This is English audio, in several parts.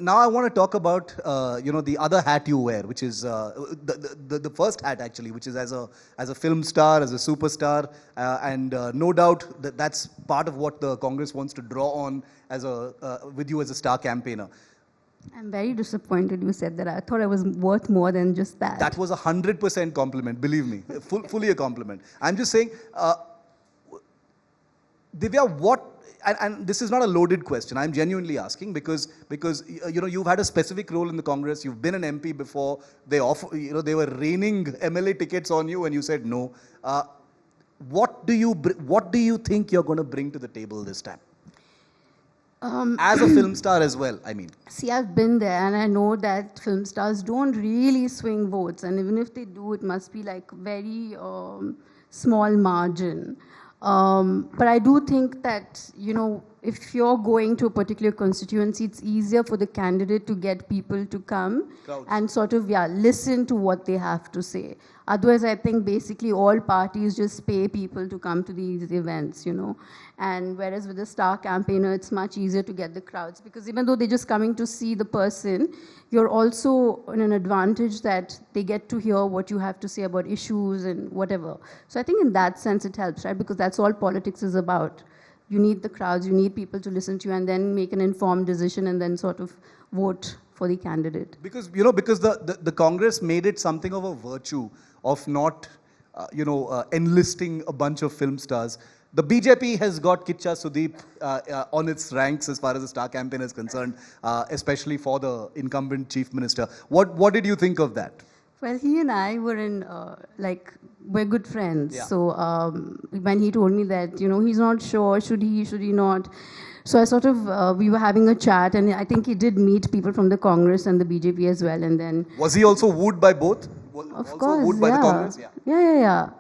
Now I want to talk about the other hat you wear, which is the first hat actually, which is as a film star, as a superstar, and no doubt that's part of what the Congress wants to draw on as with you as a star campaigner. I'm very disappointed you said that. I thought I was worth more than just that. That was 100% compliment, believe me, fully a compliment. I'm just saying, Divya, what? And this is not a loaded question. I'm genuinely asking because you've had a specific role in the Congress. You've been an MP before. They were raining MLA tickets on you, and you said no. What do you think you're going to bring to the table this time? As a film star as well, I mean. See, I've been there, and I know that film stars don't really swing votes, and even if they do, it must be like very small margin. But I do think that, if you're going to a particular constituency, it's easier for the candidate to get people to come and sort of, listen to what they have to say. Otherwise, I think basically all parties just pay people to come to these events, And whereas with a star campaigner, it's much easier to get the crowds because even though they're just coming to see the person, you're also in an advantage that they get to hear what you have to say about issues and whatever. So I think in that sense it helps, right? Because that's all politics is about. You need the crowds, you need people to listen to you and then make an informed decision and then sort of vote for the candidate. Because, because the Congress made it something of a virtue of not, enlisting a bunch of film stars. The BJP has got Kicha Sudeep on its ranks as far as the star campaign is concerned, especially for the incumbent chief minister. What did you think of that? Well, he and I were we're good friends. Yeah. So when he told me that, he's not sure, should he not? So I sort of, we were having a chat and I think he did meet people from the Congress and the BJP as well. And then... Was he also wooed by both? Of course, wooed by the Congress? Yeah.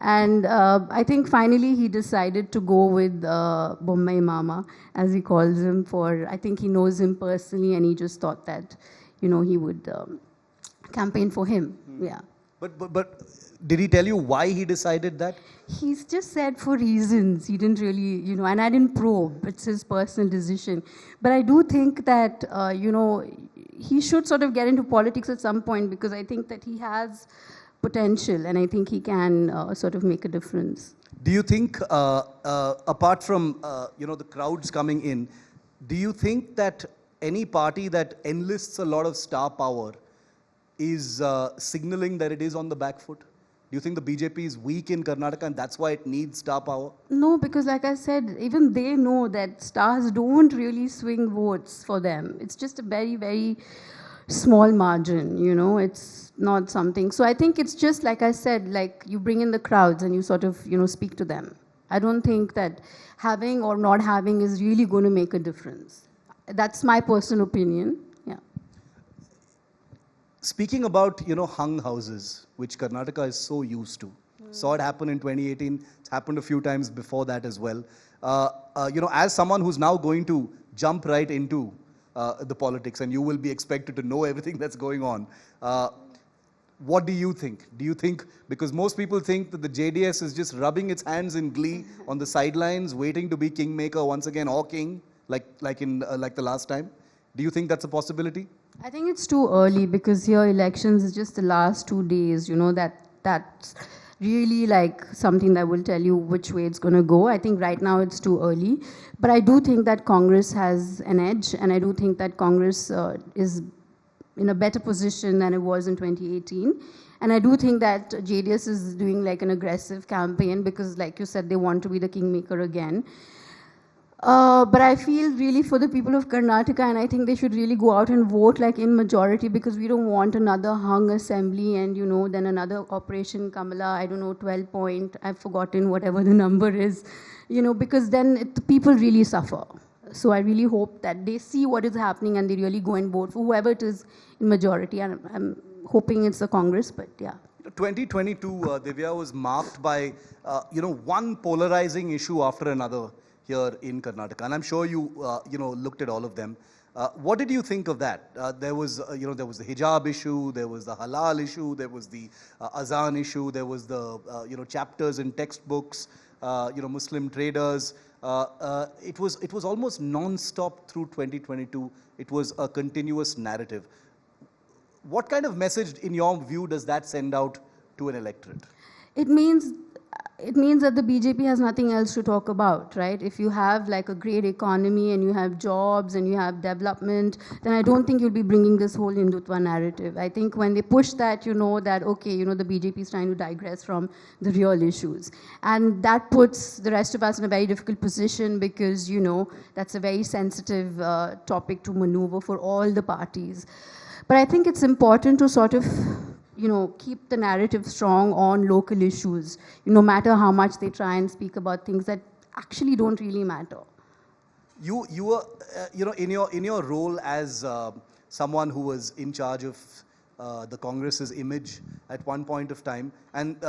And I think finally he decided to go with Bommai Mama, as he calls him, I think he knows him personally and he just thought that, he would campaign for him. Yeah. But did he tell you why he decided that? He's just said for reasons. He didn't really, and I didn't probe. It's his personal decision. But I do think that, he should sort of get into politics at some point because I think that he has potential and I think he can sort of make a difference. Do you think, apart from, the crowds coming in, do you think that any party that enlists a lot of star power is signaling that it is on the back foot? Do you think the BJP is weak in Karnataka and that's why it needs star power? No, because like I said, even they know that stars don't really swing votes for them. It's just a very, very small margin, it's not something. So I think it's just, like I said, like you bring in the crowds and you sort of, speak to them. I don't think that having or not having is really going to make a difference. That's my personal opinion. Speaking about, hung houses, which Karnataka is so used to. Saw it happen in 2018. It's happened a few times before that as well. As someone who's now going to jump right into the politics and you will be expected to know everything that's going on, what do you think? Do you think, because most people think that the JDS is just rubbing its hands in glee on the sidelines, waiting to be kingmaker once again or king, like the last time? Do you think that's a possibility? I think it's too early because here elections is just the last 2 days, that's really like something that will tell you which way it's going to go. I think right now it's too early. But I do think that Congress has an edge and I do think that Congress is in a better position than it was in 2018. And I do think that JDS is doing like an aggressive campaign because like you said, they want to be the kingmaker again. But I feel really for the people of Karnataka and I think they should really go out and vote like in majority because we don't want another hung assembly and then another Operation Kamala, I don't know, 12 point, I've forgotten whatever the number is, because then the people really suffer. So I really hope that they see what is happening and they really go and vote for whoever it is in majority. And I'm hoping it's the Congress, but yeah. 2022, Divya, was marked by, one polarizing issue after another here in Karnataka, and I'm sure you, looked at all of them. What did you think of that? There was the hijab issue, there was the halal issue, there was the azan issue, there was the, chapters in textbooks, Muslim traders. it was almost non-stop through 2022. It was a continuous narrative. What kind of message, in your view, does that send out to an electorate? It means that the BJP has nothing else to talk about, right? If you have like a great economy and you have jobs and you have development, then I don't think you'll be bringing this whole Hindutva narrative. I think when they push that, you know that, okay, you know, the BJP is trying to digress from the real issues. And that puts the rest of us in a very difficult position because, you know, that's a very sensitive topic to maneuver for all the parties. But I think it's important to sort of, you know, keep the narrative strong on local issues, no matter how much they try and speak about things that actually don't really matter. You were, you know, in your role as someone who was in charge of the Congress's image at one point of time, and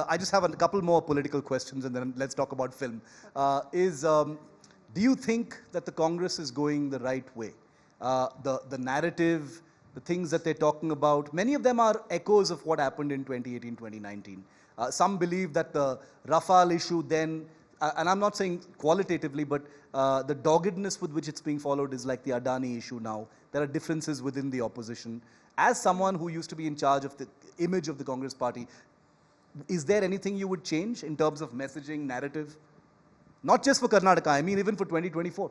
I just have a couple more political questions, and then let's talk about film. Do you think that the Congress is going the right way? The narrative, the things that they're talking about, many of them are echoes of what happened in 2018, 2019. Some believe that the Rafale issue then, and I'm not saying qualitatively, but the doggedness with which it's being followed is like the Adani issue now. There are differences within the opposition. As someone who used to be in charge of the image of the Congress party, is there anything you would change in terms of messaging, narrative? Not just for Karnataka, I mean even for 2024.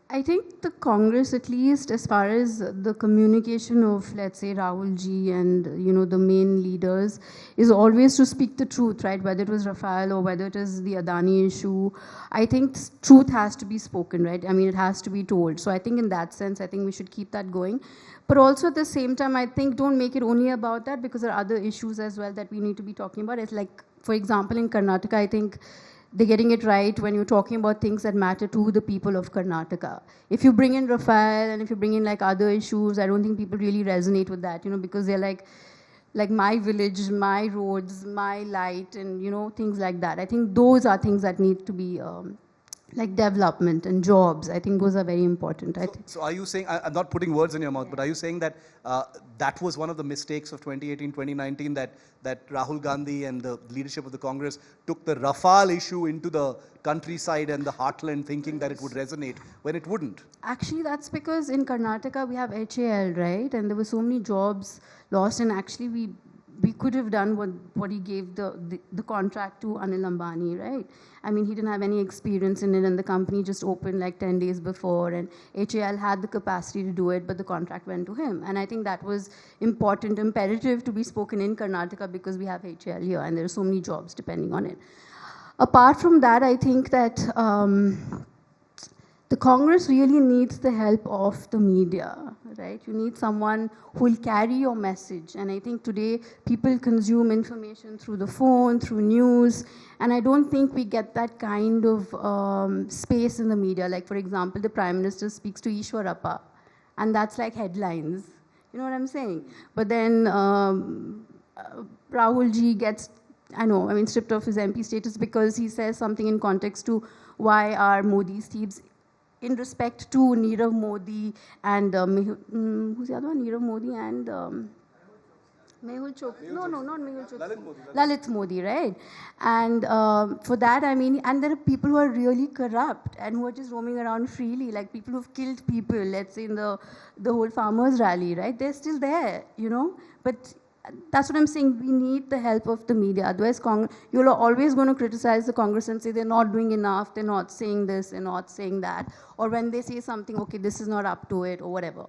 I think the Congress, at least as far as the communication of, let's say, Rahul ji and, you know, the main leaders, is always to speak the truth, right? Whether it was Rafale or whether it is the Adani issue, I think truth has to be spoken, right? I mean, it has to be told. So I think in that sense, I think we should keep that going. But also at the same time, I think don't make it only about that, because there are other issues as well that we need to be talking about. It's like, for example, in Karnataka, I think they're getting it right when you're talking about things that matter to the people of Karnataka. If you bring in Rafale and if you bring in like other issues, I don't think people really resonate with that, you know, because they're like my village, my roads, my light, and, you know, things like that. I think those are things that need to be like development and jobs. I think those are very important. So are you saying, I'm not putting words in your mouth, but are you saying that that was one of the mistakes of 2018, 2019, that Rahul Gandhi and the leadership of the Congress took the Rafale issue into the countryside and the heartland, thinking that it would resonate when it wouldn't? Actually, that's because in Karnataka we have HAL, right? And there were so many jobs lost, and actually we could have done what he gave the contract to Anil Ambani, right? I mean, he didn't have any experience in it, and the company just opened like 10 days before, and HAL had the capacity to do it, but the contract went to him. And I think that was important, imperative to be spoken in Karnataka, because we have HAL here, and there are so many jobs depending on it. Apart from that, I think that the Congress really needs the help of the media, right? You need someone who will carry your message. And I think today people consume information through the phone, through news, and I don't think we get that kind of space in the media. Like, for example, the Prime Minister speaks to Ishwarappa, and that's like headlines. You know what I'm saying? But then Rahul ji gets, stripped of his MP status because he says something in context to why are Modi's thieves, in respect to Nirav Modi and who's the other one? Nirav Modi and Mehul Chokshi. No, not Mehul Chokshi. Lalit Modi, right? And for that, I mean, and there are people who are really corrupt and who are just roaming around freely, like people who've killed people, let's say in the whole farmers rally, right? They're still there, you know? But that's what I'm saying. We need the help of the media. Otherwise, you're always going to criticize the Congress and say they're not doing enough, they're not saying this, they're not saying that. Or when they say something, okay, this is not up to it, or whatever.